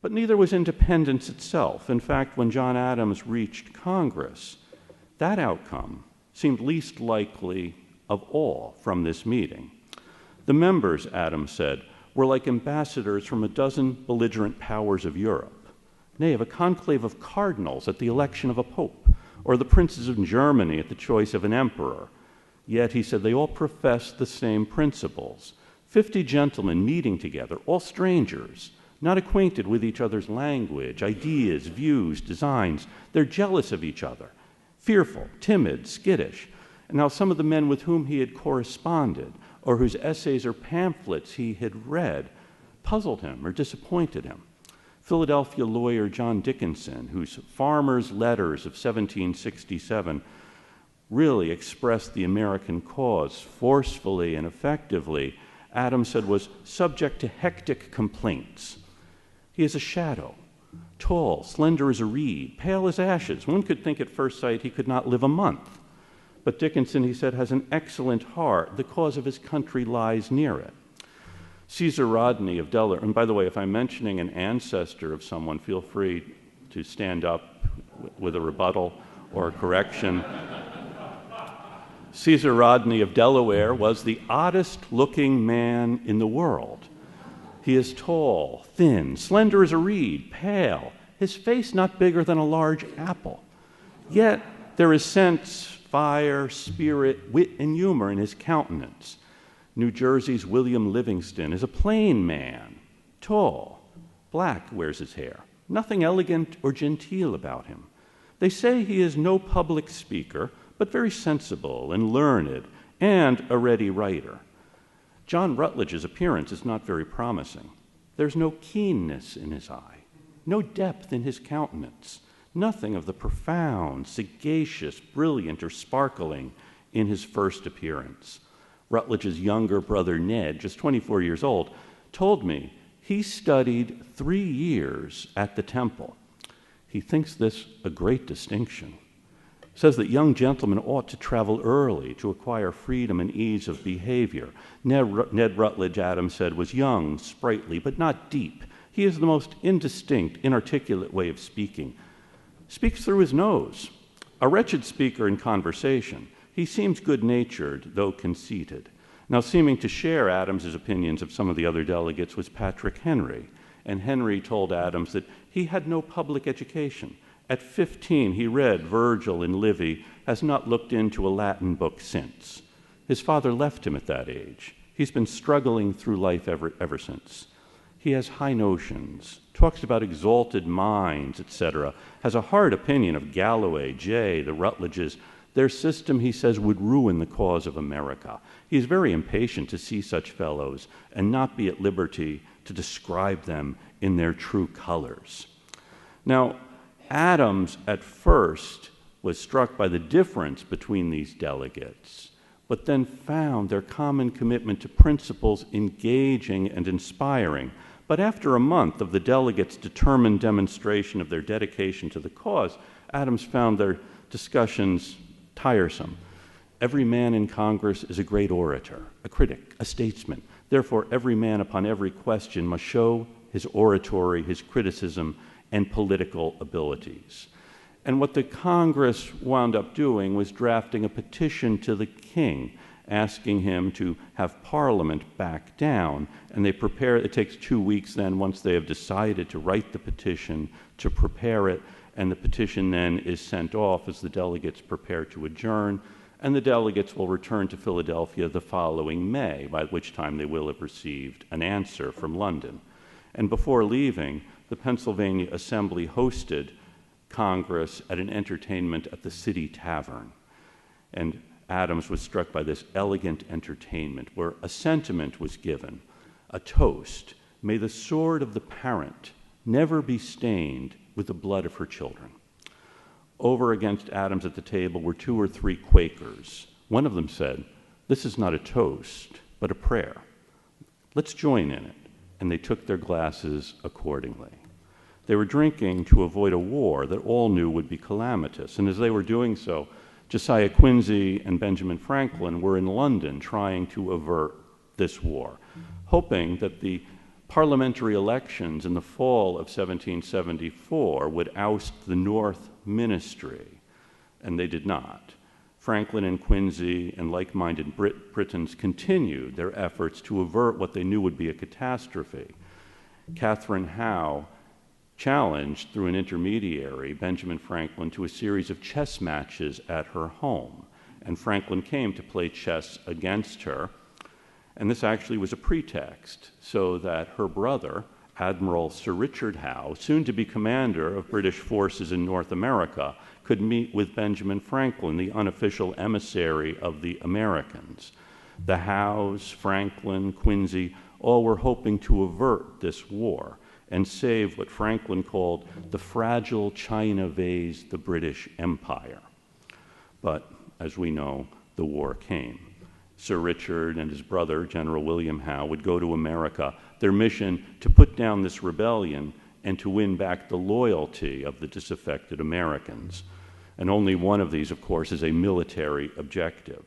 But neither was independence itself. In fact, when John Adams reached Congress, that outcome seemed least likely of all from this meeting. The members, Adams said, were like ambassadors from a dozen belligerent powers of Europe, nay, of a conclave of cardinals at the election of a pope, or the princes of Germany at the choice of an emperor. Yet, he said, they all professed the same principles. 50 gentlemen meeting together, all strangers, not acquainted with each other's language, ideas, views, designs. They're jealous of each other, fearful, timid, skittish. And now some of the men with whom he had corresponded, or whose essays or pamphlets he had read, puzzled him or disappointed him. Philadelphia lawyer John Dickinson, whose Farmer's Letters of 1767 really expressed the American cause forcefully and effectively, Adams said was subject to hectic complaints. He is a shadow, tall, slender as a reed, pale as ashes. One could think at first sight he could not live a month. But Dickinson, he said, has an excellent heart. The cause of his country lies near it. Caesar Rodney of Delaware, and by the way, if I'm mentioning an ancestor of someone, feel free to stand up with a rebuttal or a correction. Caesar Rodney of Delaware was the oddest-looking man in the world. He is tall, thin, slender as a reed, pale, his face not bigger than a large apple. Yet there is sense, fire, spirit, wit, and humor in his countenance. New Jersey's William Livingston is a plain man, tall, black wears his hair, nothing elegant or genteel about him. They say he is no public speaker, but very sensible and learned, and a ready writer. John Rutledge's appearance is not very promising. There's no keenness in his eye, no depth in his countenance, nothing of the profound, sagacious, brilliant, or sparkling in his first appearance. Rutledge's younger brother, Ned, just 24 years old, told me he studied 3 years at the Temple. He thinks this a great distinction. Says that young gentlemen ought to travel early to acquire freedom and ease of behavior. Ned Rutledge, Adams said, was young, sprightly, but not deep. He has the most indistinct, inarticulate way of speaking. Speaks through his nose. A wretched speaker in conversation. He seems good-natured, though conceited. Now, seeming to share Adams's opinions of some of the other delegates was Patrick Henry. And Henry told Adams that he had no public education. At 15, he read Virgil and Livy, has not looked into a Latin book since. His father left him at that age. He's been struggling through life ever since. He has high notions, talks about exalted minds, etc., has a hard opinion of Galloway, Jay, the Rutledges. Their system, he says, would ruin the cause of America. He's very impatient to see such fellows and not be at liberty to describe them in their true colors. Now, Adams, at first, was struck by the difference between these delegates, but then found their common commitment to principles engaging and inspiring. But after a month of the delegates' determined demonstration of their dedication to the cause, Adams found their discussions tiresome. Every man in Congress is a great orator, a critic, a statesman. Therefore, every man upon every question must show his oratory, his criticism, and political abilities. And what the Congress wound up doing was drafting a petition to the king, asking him to have Parliament back down. And they prepare, it takes 2 weeks then, once they have decided to write the petition, to prepare it, and the petition then is sent off as the delegates prepare to adjourn, and the delegates will return to Philadelphia the following May, by which time they will have received an answer from London. And before leaving, the Pennsylvania Assembly hosted Congress at an entertainment at the City Tavern. And Adams was struck by this elegant entertainment where a sentiment was given, a toast, "May the sword of the parent never be stained with the blood of her children." Over against Adams at the table were 2 or 3 Quakers. One of them said, "This is not a toast, but a prayer. Let's join in it." And they took their glasses accordingly. They were drinking to avoid a war that all knew would be calamitous. And as they were doing so, Josiah Quincy and Benjamin Franklin were in London trying to avert this war, hoping that the parliamentary elections in the fall of 1774 would oust the North Ministry, and they did not. Franklin and Quincy and like-minded Britons continued their efforts to avert what they knew would be a catastrophe. Catherine Howe challenged, through an intermediary, Benjamin Franklin to a series of chess matches at her home, and Franklin came to play chess against her. And this actually was a pretext so that her brother, Admiral Sir Richard Howe, soon to be commander of British forces in North America, could meet with Benjamin Franklin, the unofficial emissary of the Americans. The Howes, Franklin, Quincy, all were hoping to avert this war and save what Franklin called the fragile China vase, the British Empire. But, as we know, the war came. Sir Richard and his brother, General William Howe, would go to America, their mission to put down this rebellion and to win back the loyalty of the disaffected Americans. And only one of these, of course, is a military objective.